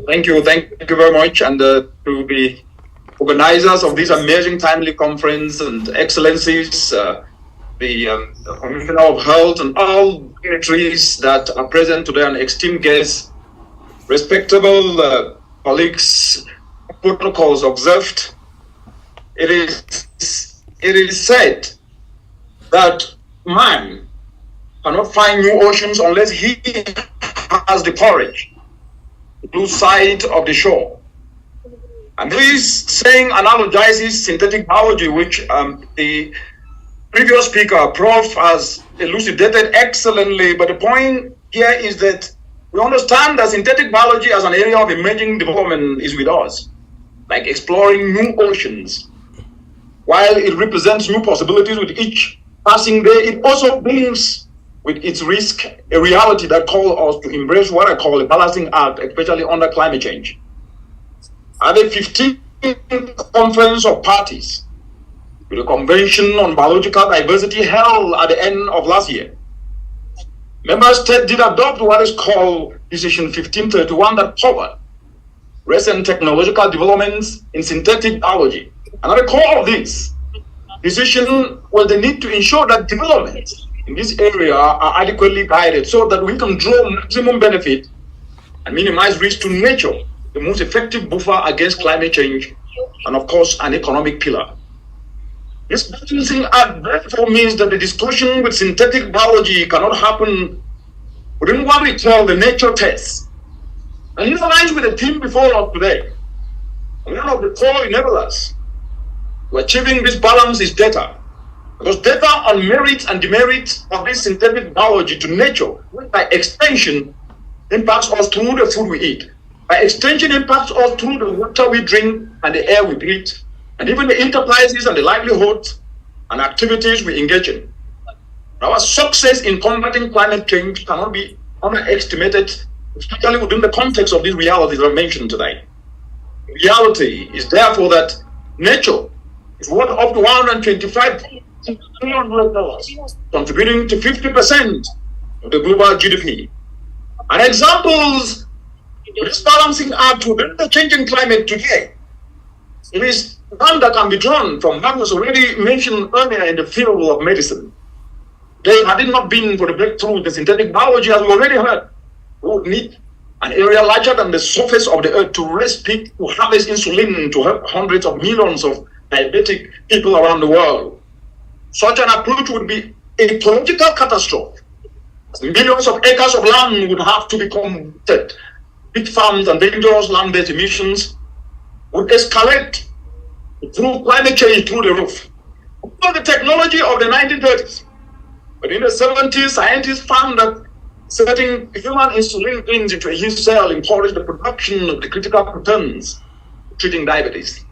Thank you very much, and to the organizers of this amazing timely conference and excellencies, the Commissioner of Health and all dignitaries that are present today and esteemed guests, respectable colleagues, protocols observed. It is said that man cannot find new oceans unless he has the courage to lose sight of the shore. And this saying analogizes synthetic biology, which the previous speaker, Prof, has elucidated excellently. But the point here is that we understand that synthetic biology as an area of emerging development is with us, like exploring new oceans. While it represents new possibilities with each passing day, it also brings with its risk a reality that calls us to embrace what I call a balancing act, especially under climate change. At the 15th Conference of Parties to the Convention on Biological Diversity held at the end of last year, member states did adopt what is called Decision 1531 that covered recent technological developments in synthetic biology. And at the core of this decision was the need to ensure that developments in this area are adequately guided so that we can draw maximum benefit and minimize risk to nature, the most effective buffer against climate change, and of course, an economic pillar. This balancing act therefore means that the discussion with synthetic biology cannot happen within what we call the nature test. And it aligns with the theme before us today. One of the core enablers to achieving this balance is data. Because data on merits and demerits of this synthetic biology to nature, which by extension impacts us through the food we eat, by extension impacts us through the water we drink and the air we breathe, and even the enterprises and the livelihoods and activities we engage in. Our success in combating climate change cannot be underestimated, especially within the context of these realities I mentioned today. The reality is therefore that nature is worth up to $125 billion, contributing to 50% of the global GDP. And examples of this balancing act within the changing climate today, it is one that can be drawn from what was already mentioned earlier in the field of medicine. Had it not been for the breakthrough in the synthetic biology, as we already heard, we would need an area larger than the surface of the earth to raise peak, to harvest insulin to help hundreds of millions of diabetic people around the world. Such an approach would be a political catastrophe. Millions of acres of land would have to be converted. Big farms and dangerous land-based emissions would escalate through climate change through the roof. The technology of the 1930s. But in the 70s, scientists found that setting human insulin genes into a yeast cell encouraged the production of the critical proteins treating diabetes.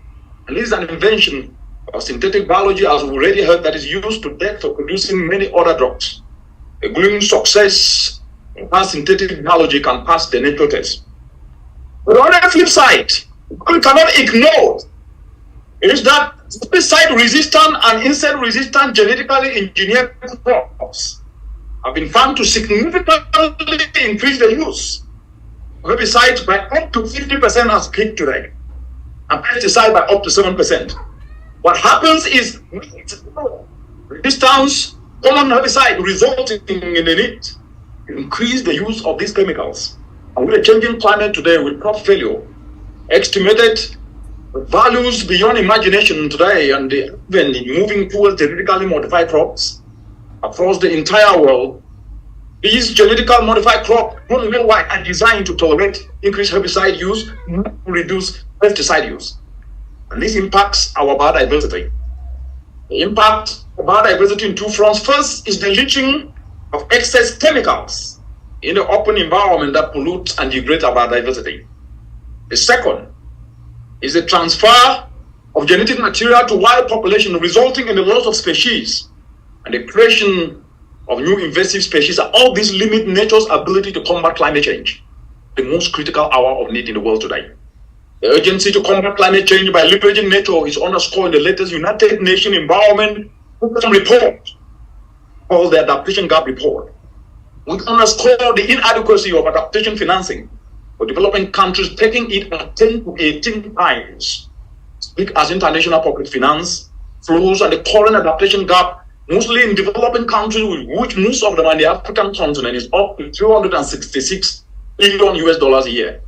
And this is an invention of synthetic biology, as we already heard, that is used to death for producing many other drugs. A growing success in synthetic biology can pass the nature test. But on the flip side, we cannot ignore is that pesticide-resistant and insect-resistant genetically engineered crops have been found to significantly increase the use of herbicides by up to 50% as peak today, and pesticide by up to 7%. What happens is resistance, common herbicide resulting in the need to increase the use of these chemicals. And with the changing climate today, with crop failure, estimated values beyond imagination today, and even in moving towards genetically modified crops across the entire world, these genetically modified crops worldwide are designed to tolerate increased herbicide use, to reduce pesticide use. And this impacts our biodiversity. The impact of biodiversity in two fronts. First is the leaching of excess chemicals in the open environment that pollutes and degrades our biodiversity. The second is the transfer of genetic material to wild population, resulting in the loss of species and the creation of new invasive species. All these limit nature's ability to combat climate change, the most critical hour of need in the world today. The urgency to combat climate change by leveraging nature is underscored in the latest United Nations Environment Report, called the Adaptation Gap Report, which underscored the inadequacy of adaptation financing for developing countries, taking it at 10 to 18 times as big as international public finance flows and the current adaptation gap, mostly in developing countries, which most of them on the African continent, is up to $266 billion US a year.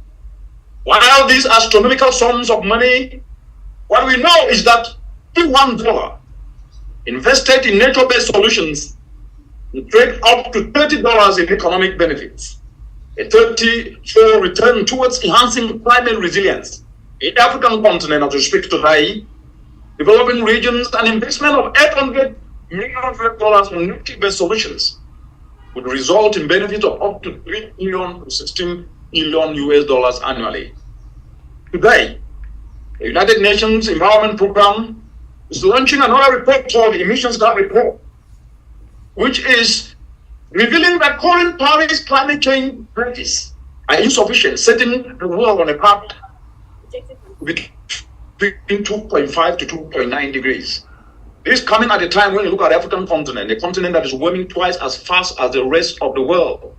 While these astronomical sums of money, what we know is that $1 invested in nature-based solutions will trade up to $30 in economic benefits, a 30-fold return towards enhancing climate resilience in the African continent as we speak today, developing regions, an investment of $800 million on nature-based solutions would result in benefits of up to $3 billion to $16 billion US annually. Today, the United Nations Environment Programme is launching another report called the Emissions Gap Report, which is revealing that current Paris climate change practices are insufficient, setting the world on a path between 2.5 to 2.9 degrees. This is coming at a time when you look at the African continent, a continent that is warming twice as fast as the rest of the world,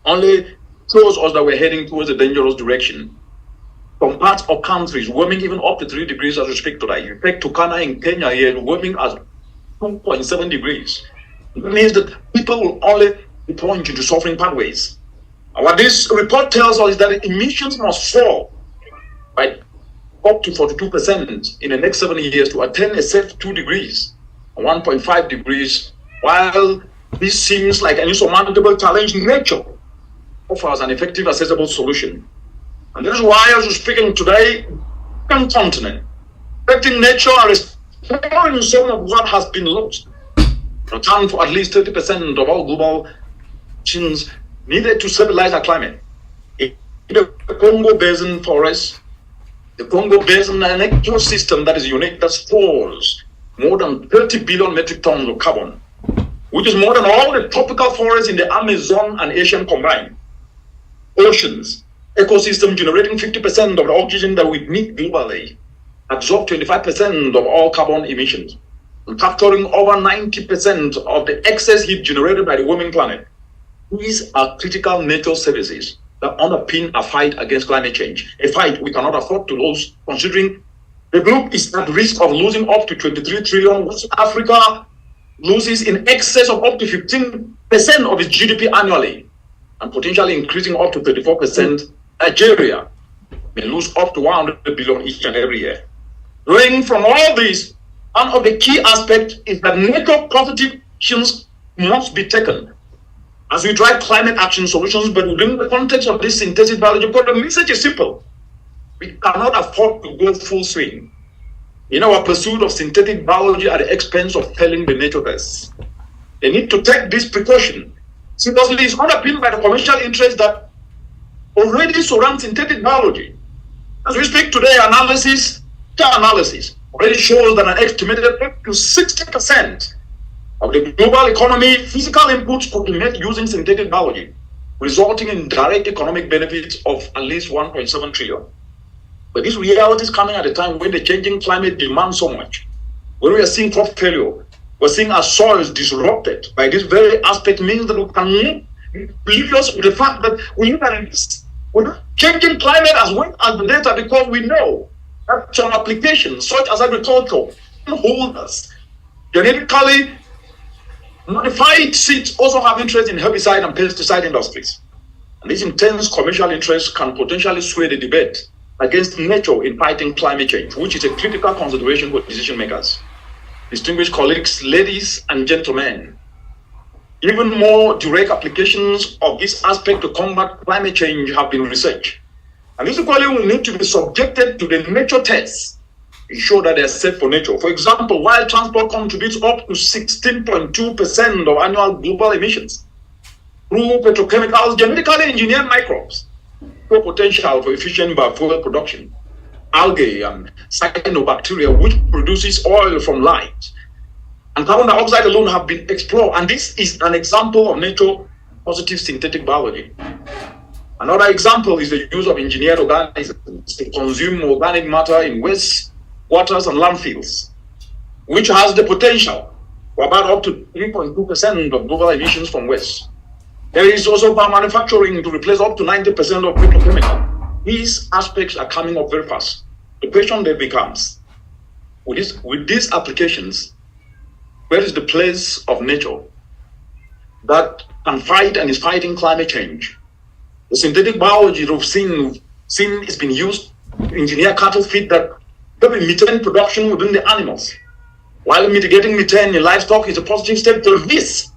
only shows us that we're heading towards a dangerous direction. Some parts of countries warming even up to 3 degrees as we speak today. You take Turkana in Kenya here, warming as 2.7 degrees. It means that people will only be plunged into suffering pathways. And what this report tells us is that emissions must fall by up to 42% in the next 7 years to attain a safe 2 degrees and 1.5 degrees. While this seems like an insurmountable challenge, nature offers an effective, accessible solution. And this is why, as we're speaking today, the continent, protecting nature and restoring some of what has been lost, account for at least 30% of all global actions needed to stabilize our climate. In the Congo Basin forest, the Congo Basin, an ecosystem that is unique, that stores more than 30 billion metric tons of carbon, which is more than all the tropical forests in the Amazon and Asian combined. Oceans, ecosystem generating 50% of the oxygen that we need globally, absorb 25% of all carbon emissions, and capturing over 90% of the excess heat generated by the warming planet. These are critical nature services that underpin a fight against climate change, a fight we cannot afford to lose, considering the globe is at risk of losing up to 23 trillion, West Africa loses in excess of up to 15% of its GDP annually, and potentially increasing up to 34%. Nigeria may lose up to 100 billion each and every year. Drawing from all this, one of the key aspects is that nature positive actions must be taken as we drive climate action solutions, but within the context of this synthetic biology, because the message is simple. We cannot afford to go full swing in our pursuit of synthetic biology at the expense of felling the nature best. They need to take this precaution seriously. It's underpinned by the commercial interest that already surround synthetic biology. As we speak today, analysis already shows that an estimated up to 60% of the global economy physical inputs could be made using synthetic biology, resulting in direct economic benefits of at least 1.7 trillion. But this reality is coming at a time when the changing climate demands so much. When we are seeing crop failure, we're seeing our soils disrupted by this very aspect, means that we cannot leave us with the fact that we look at this. We're not changing climate as well as the data, because we know that some applications, such as agriculture, holders, genetically modified seeds also have interest in herbicide and pesticide industries. And these intense commercial interests can potentially sway the debate against nature in fighting climate change, which is a critical consideration for decision makers. Distinguished colleagues, ladies and gentlemen, even more direct applications of this aspect to combat climate change have been researched. And this equally will need to be subjected to the nature tests to ensure that they are safe for nature. For example, while transport contributes up to 16.2% of annual global emissions, through petrochemicals, genetically engineered microbes show potential for efficient biofuel production. Algae and cyanobacteria, which produces oil from light, and carbon dioxide alone have been explored. And this is an example of nature positive synthetic biology. Another example is the use of engineered organisms to consume organic matter in waste, waters, and landfills, which has the potential for about up to 3.2% of global emissions from waste. There is also biomanufacturing to replace up to 90% of petrochemical. These aspects are coming up very fast. The question then becomes, with these applications, where is the place of nature that can fight and is fighting climate change? The synthetic biology we've seen has been used to engineer cattle feed that have methane production within the animals. While mitigating methane in livestock is a positive step to this,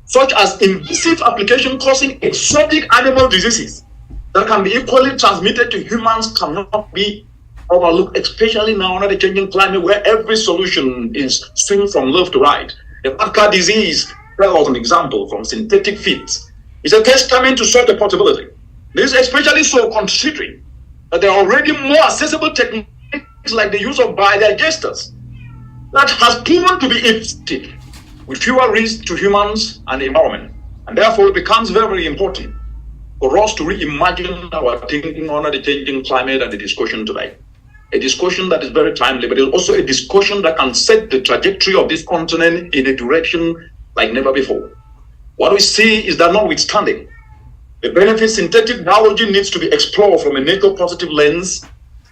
such as invasive application causing exotic animal diseases that can be equally transmitted to humans cannot be overlooked, especially now under the changing climate where every solution is swinging from left to right. The mad cow disease, that was an example from synthetic feeds, is a testament to such a possibility. This is especially so considering that there are already more accessible techniques like the use of biodigesters that has proven to be effective with fewer risks to humans and the environment. And therefore, it becomes very, very important for us to reimagine our thinking on the changing climate and the discussion today. A discussion that is very timely, but it's also a discussion that can set the trajectory of this continent in a direction like never before. What we see is that notwithstanding the benefits synthetic biology needs to be explored from a nature-positive lens,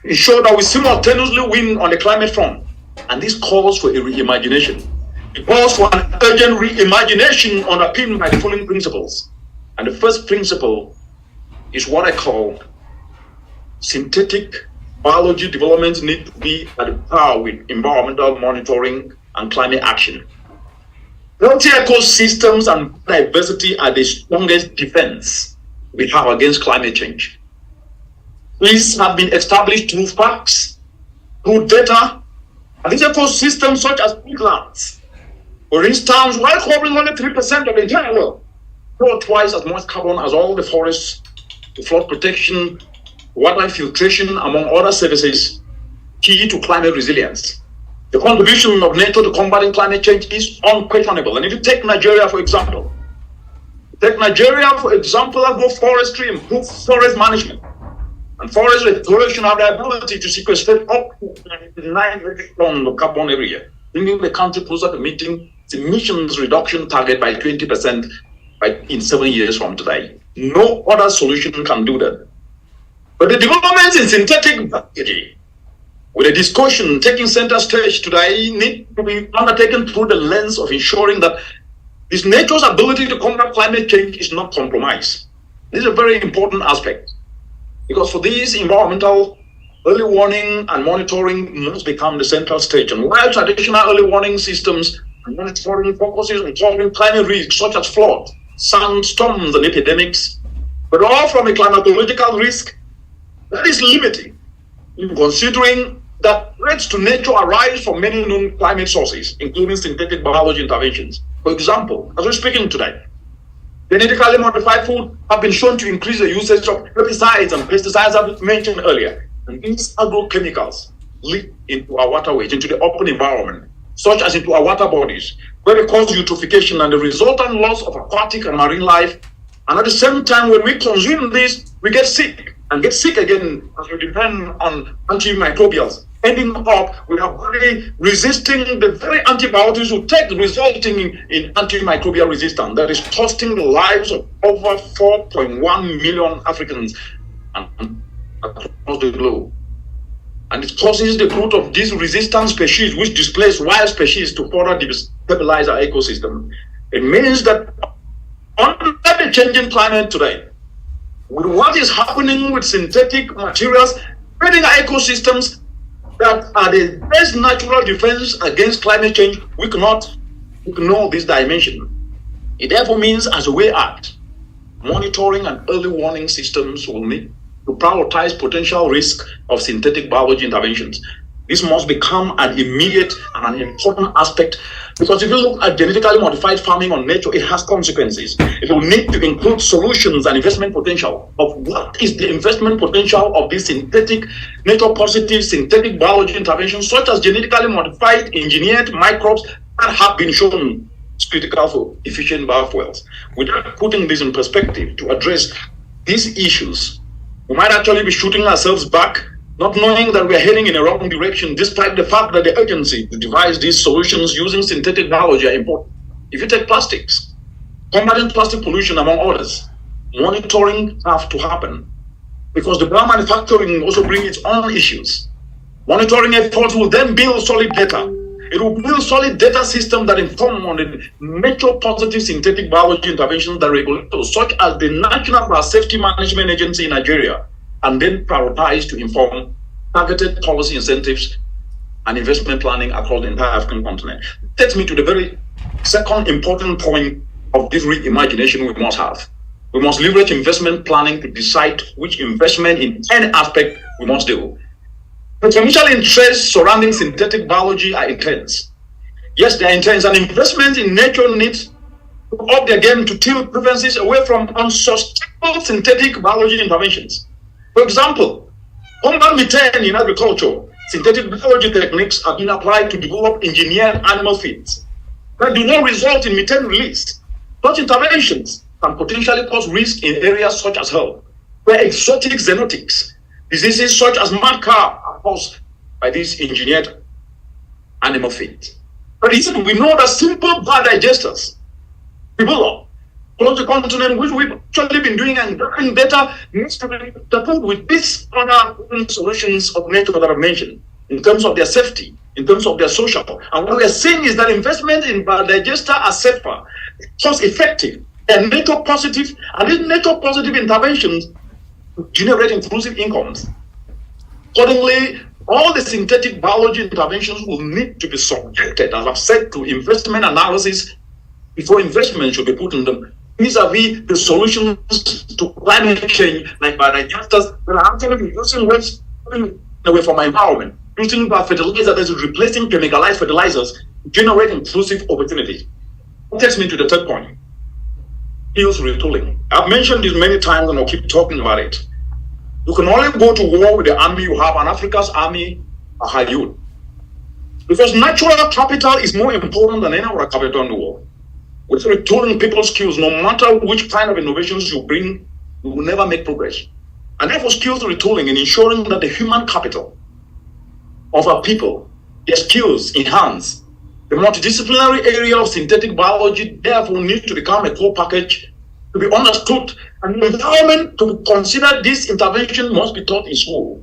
ensure that we simultaneously win on the climate front. And this calls for a reimagination. It calls for an urgent reimagination underpinned by the following principles. And the first principle is what I call synthetic biology developments need to be at par with environmental monitoring and climate action. Healthy ecosystems and diversity are the strongest defense we have against climate change. These have been established through facts, through data, and these ecosystems such as peatlands, for instance, while covering only 3% of the entire world, store twice as much carbon as all the forests, the flood protection, water filtration, among other services, key to climate resilience. The contribution of nature to combating climate change is unquestionable. And if you take Nigeria, for example, agroforestry improves forest management. And forest restoration have the ability to sequestrate up to 9 metric tons of carbon every year, bringing the country closer to meeting its emissions reduction target by 20% in 7 years from today. No other solution can do that. But the developments in synthetic biology, with a discussion taking center stage today, need to be undertaken through the lens of ensuring that this nature's ability to combat climate change is not compromised. This is a very important aspect, because for these, environmental early warning and monitoring must become the central stage. And while traditional early warning systems and monitoring focuses on solving climate risks such as flood, sandstorms, and epidemics, but all from a climatological risk that is limiting, considering that threats to nature arise from many known climate sources, including synthetic biology interventions. For example, as we're speaking today, genetically modified food have been shown to increase the usage of herbicides and pesticides, as mentioned earlier. And these agrochemicals leak into our waterways, into the open environment, such as into our water bodies, where they cause eutrophication and the resultant loss of aquatic and marine life. And at the same time, when we consume this, we get sick and get sick again as we depend on antimicrobials. Ending up, we are really resisting the very antibiotics we take, resulting in antimicrobial resistance that is costing the lives of over 4.1 million Africans across the globe. And it causes the growth of these resistant species, which displace wild species to further destabilize our ecosystem. It means that under the changing climate today, with what is happening with synthetic materials, creating our ecosystems that are the best natural defense against climate change, we cannot ignore this dimension. It therefore means, as a way out, monitoring and early warning systems will need to prioritize potential risk of synthetic biology interventions. This must become an immediate and an important aspect, because if you look at genetically modified farming on nature, it has consequences. It will need to include solutions and investment potential of what is the investment potential of these synthetic, nature-positive synthetic biology interventions, such as genetically modified, engineered microbes that have been shown is critical for efficient biofuels. Without putting this in perspective to address these issues, we might actually be shooting ourselves back, not knowing that we are heading in a wrong direction, despite the fact that the urgency to devise these solutions using synthetic biology are important. If you take plastics, combating plastic pollution among others, monitoring have to happen. because the biomanufacturing also brings its own issues. Monitoring efforts will then build solid data. It will build solid data systems that inform on the nature-positive synthetic biology interventions that regulators, such as the National Biosafety Management Agency in Nigeria, and then prioritize to inform targeted policy incentives and investment planning across the entire African continent. Takes me to the very second important point of this reimagination we must have. We must leverage investment planning to decide which investment in any aspect we must do. The commercial interests surrounding synthetic biology are intense. Yes, they are intense, and investment in nature needs to up their game to tilt preferences away from unsustainable synthetic biology interventions. For example, compound methane in agriculture, synthetic biology techniques are being applied to develop engineered animal feeds that do not result in methane release. Such interventions can potentially cause risk in areas such as health, where exotic zoonotics, diseases such as mad cow, are caused by these engineered animal feeds. But we know that simple biodigesters develop across the continent, which we've actually been doing, and getting data needs to be coupled with these other solutions of nature that I've mentioned, in terms of their safety, in terms of their social. And what we are seeing is that investment in biodigester are safer, cost effective, and nature positive, and these nature positive interventions generate inclusive incomes. Accordingly, all the synthetic biology interventions will need to be subjected, as I've said, to investment analysis before investment should be put in them, vis-a-vis the solutions to climate change, like biodigesters that are actually reducing waste away from my environment, using fertilizer that is replacing chemicalized fertilizers, generate inclusive opportunities. That takes me to the third point. Skills retooling. I've mentioned this many times and I'll keep talking about it. You can only go to war with the army you have, and Africa's army are high youth. Because natural capital is more important than any other capital in the world. With retooling people's skills, no matter which kind of innovations you bring, you will never make progress. And therefore, skills retooling and ensuring that the human capital of our people, their skills enhance. The multidisciplinary area of synthetic biology therefore needs to become a core package to be understood, and the environment to consider this intervention must be taught in school.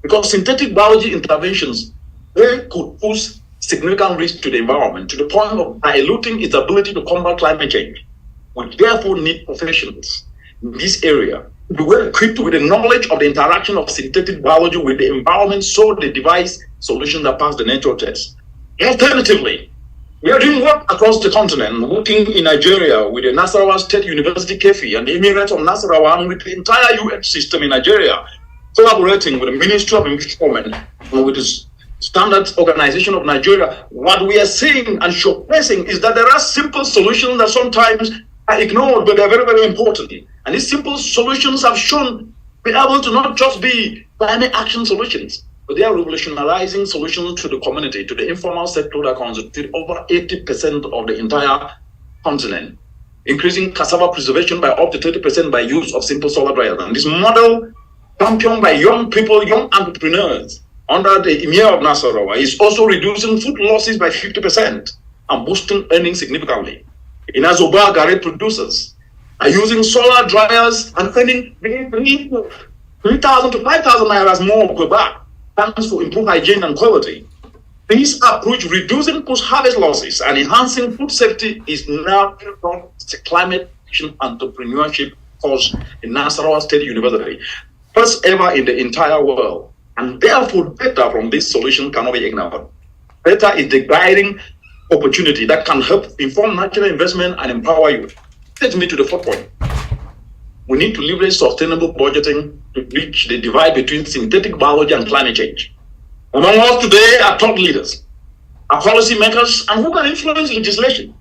Because synthetic biology interventions, they could pose significant risk to the environment to the point of diluting its ability to combat climate change. We therefore need professionals in this area to be well equipped with the knowledge of the interaction of synthetic biology with the environment, so they devise solutions that pass the nature test. Alternatively, we are doing work across the continent, working in Nigeria with the Nasarawa State University KEFI and the Emirates of Nasarawa, and with the entire UN system in Nigeria, collaborating with the Ministry of Environment and with the Standards Organization of Nigeria. What we are seeing and showcasing is that there are simple solutions that sometimes are ignored, but they're very, very important. And these simple solutions have shown to be able to not just be climate action solutions, but they are revolutionizing solutions to the community, to the informal sector that constitutes over 80% of the entire continent, increasing cassava preservation by up to 30% by use of simple solar dryers. And this model, championed by young people, young entrepreneurs under the Emir of Nasarawa, is also reducing food losses by 50% and boosting earnings significantly. In Azoba, Garret producers are using solar dryers and earning 3,000 to 5,000 naira more per bag, thanks to improved hygiene and quality. This approach, reducing post-harvest losses and enhancing food safety, is now a climate action entrepreneurship course in Nasarawa State University, first ever in the entire world. And therefore, data from this solution cannot be ignored. Data is the guiding opportunity that can help inform national investment and empower youth. Takes me to the fourth point. We need to leverage sustainable budgeting to bridge the divide between synthetic biology and climate change. Among us today are thought leaders, are policy makers, and who can influence legislation,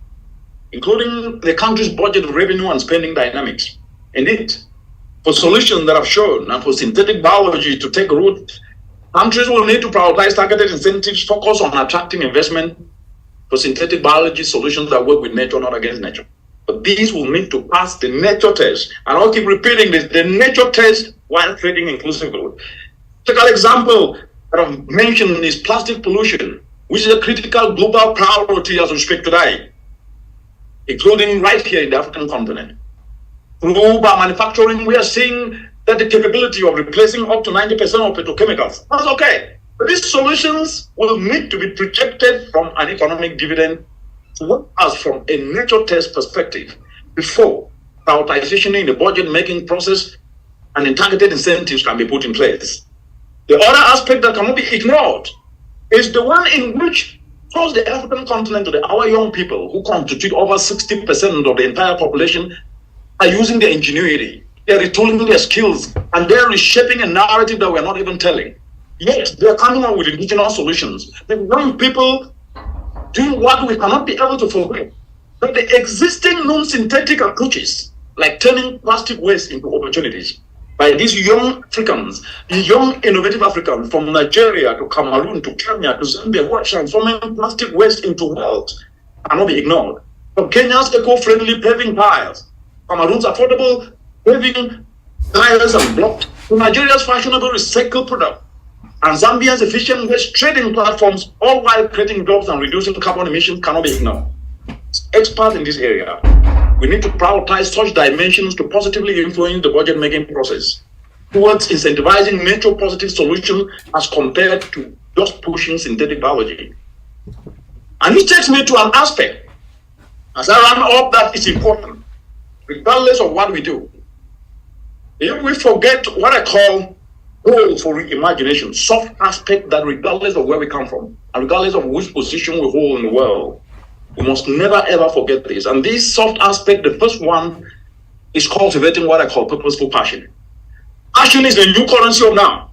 including the country's budget, revenue, and spending dynamics. Indeed, for solutions that have shown and for synthetic biology to take root, countries will need to prioritize targeted incentives, focus on attracting investment for synthetic biology solutions that work with nature, not against nature. But these will need to pass the nature test. And I'll keep repeating this, the nature test while creating inclusive growth. Typical example that I've mentioned is plastic pollution, which is a critical global priority as we speak today, including right here in the African continent. Through biomanufacturing, we are seeing that the capability of replacing up to 90% of petrochemicals. That's okay. But these solutions will need to be projected from an economic dividend to us from a nature test perspective before prioritization in the budget making process and then targeted incentives can be put in place. The other aspect that cannot be ignored is the one in which across the African continent, our young people who constitute over 60% of the entire population are using their ingenuity, they're retooling their skills, and they're reshaping a narrative that we're not even telling. Yet they're coming up with indigenous solutions. The young people doing what we cannot be able to forget. But the existing non-synthetic approaches, like turning plastic waste into opportunities, by these young Africans, young innovative Africans from Nigeria to Cameroon to Kenya to Zambia, who are transforming plastic waste into wealth, cannot be ignored. From Kenya's eco-friendly paving tiles, Cameroon's affordable paving tiles and blocks, to Nigeria's fashionable recycled product, and Zambia's efficient waste trading platforms, all while creating jobs and reducing carbon emissions, cannot be ignored. Experts in this area, we need to prioritize such dimensions to positively influence the budget making process towards incentivizing nature positive solutions as compared to just pushing synthetic biology. And this takes me to an aspect, as I run up, that is important, regardless of what we do. If we forget what I call goals for reimagination, soft aspect that regardless of where we come from, and regardless of which position we hold in the world, we must never ever forget this. And this soft aspect, the first one, is cultivating what I call purposeful passion. Passion is the new currency of now.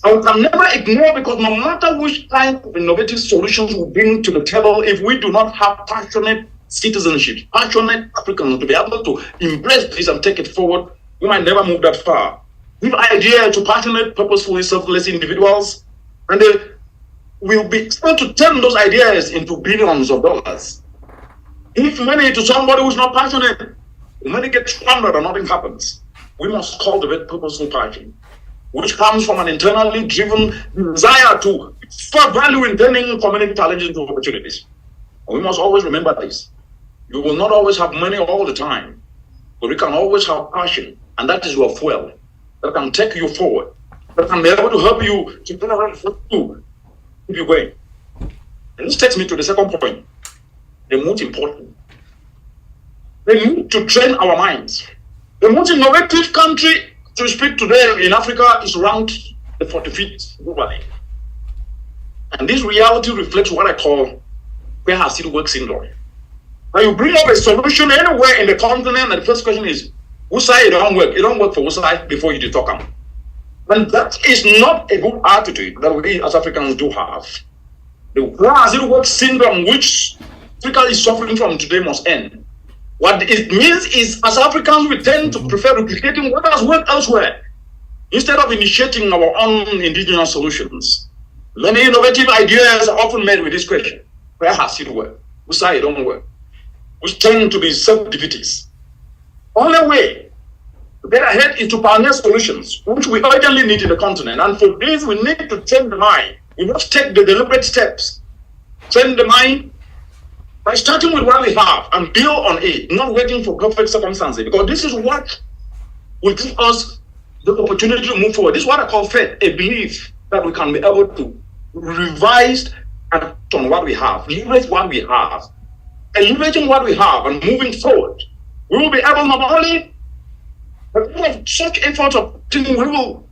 And we can never ignore, because no matter which kind of innovative solutions we bring to the table, if we do not have passionate citizenship, passionate Africans to be able to embrace this and take it forward, we might never move that far. Give idea to passionate, purposefully selfless individuals, and they will be able to turn those ideas into billions of dollars. Give money to somebody who's not passionate, the money gets squandered and nothing happens. We must cultivate purposeful passion, which comes from an internally driven desire to for value in turning community challenges into opportunities. And we must always remember this. You will not always have money all the time, but we can always have passion, and that is your fuel that can take you forward, that can be able to help you to keep you going. And this takes me to the second point, the most important. We need to train our minds. The most innovative country to speak today in Africa is ranked the 45th globally. And this reality reflects what I call where has it worked syndrome. Now you bring up a solution anywhere in the continent, and the first question is, who say it don't work? It don't work for who say before you talk them. And that is not a good attitude that we as Africans do have. The where has it worked syndrome, which Africa is suffering from today, must end. What it means is, as Africans, we tend to prefer replicating what has worked elsewhere instead of initiating our own indigenous solutions. Many innovative ideas are often made with this question: where has it worked? Who say it don't work? Which tend to be self-defeatist. Only way to get ahead is to pioneer solutions, which we urgently need in the continent. And for this, we need to train the mind. We must take the deliberate steps. Train the mind by starting with what we have and build on it, not waiting for perfect circumstances, because this is what will give us the opportunity to move forward. This is what I call faith, a belief that we can be able to revise and act on what we have, leverage what we have, and leveraging what we have and moving forward. We will be able not only, but with such efforts of we will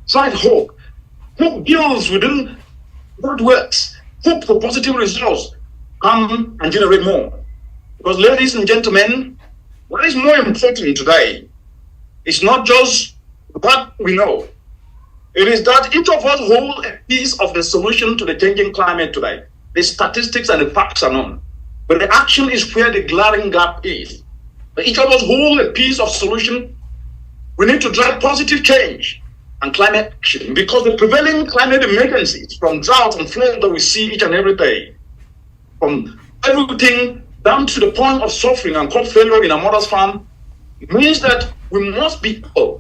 find hope. Hope builds within what works. Hope for positive results come and generate more. Because, ladies and gentlemen, what is more important today is not just what we know. It is that each of us hold a piece of the solution to the changing climate today. The statistics and the facts are known, but the action is where the glaring gap is. Each of us hold a piece of solution. We need to drive positive change and climate action, because the prevailing climate emergencies, from drought and flood that we see each and every day, from everything down to the point of suffering and crop failure in our mother's farm, means that we must be able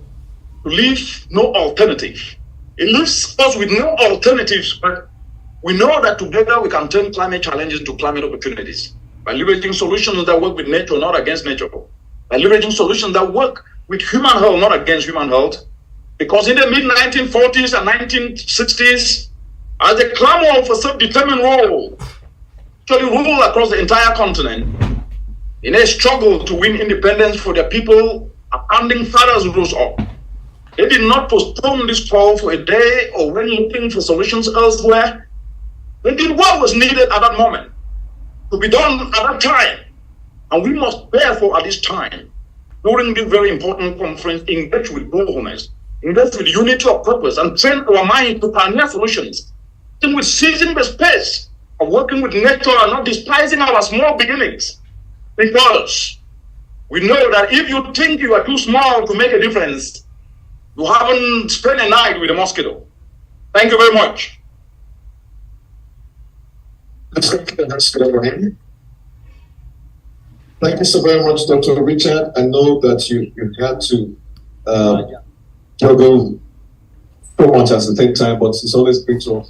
to leave no alternative. It leaves us with no alternatives, but we know that together we can turn climate challenges into climate opportunities. By leveraging solutions that work with nature, not against nature. By leveraging solutions that work with human health, not against human health. Because in the mid-1940s and 1960s, as the clamor for self-determined role actually ruled across the entire continent, in a struggle to win independence for their people, handing fathers rose up. They did not postpone this call for a day or when looking for solutions elsewhere. They did what was needed at that moment to be done at that time. And we must therefore at this time, during this very important conference, engage with boldness, engage with unity of purpose, and train our mind to pioneer solutions, and with seizing the space of working with nature and not despising our small beginnings. Because we know that if you think you are too small to make a difference, you haven't spent a night with a mosquito. Thank you very much. Thank you so very much, Dr. Richard. I know that you had to juggle so much at the same time, but it's always great to have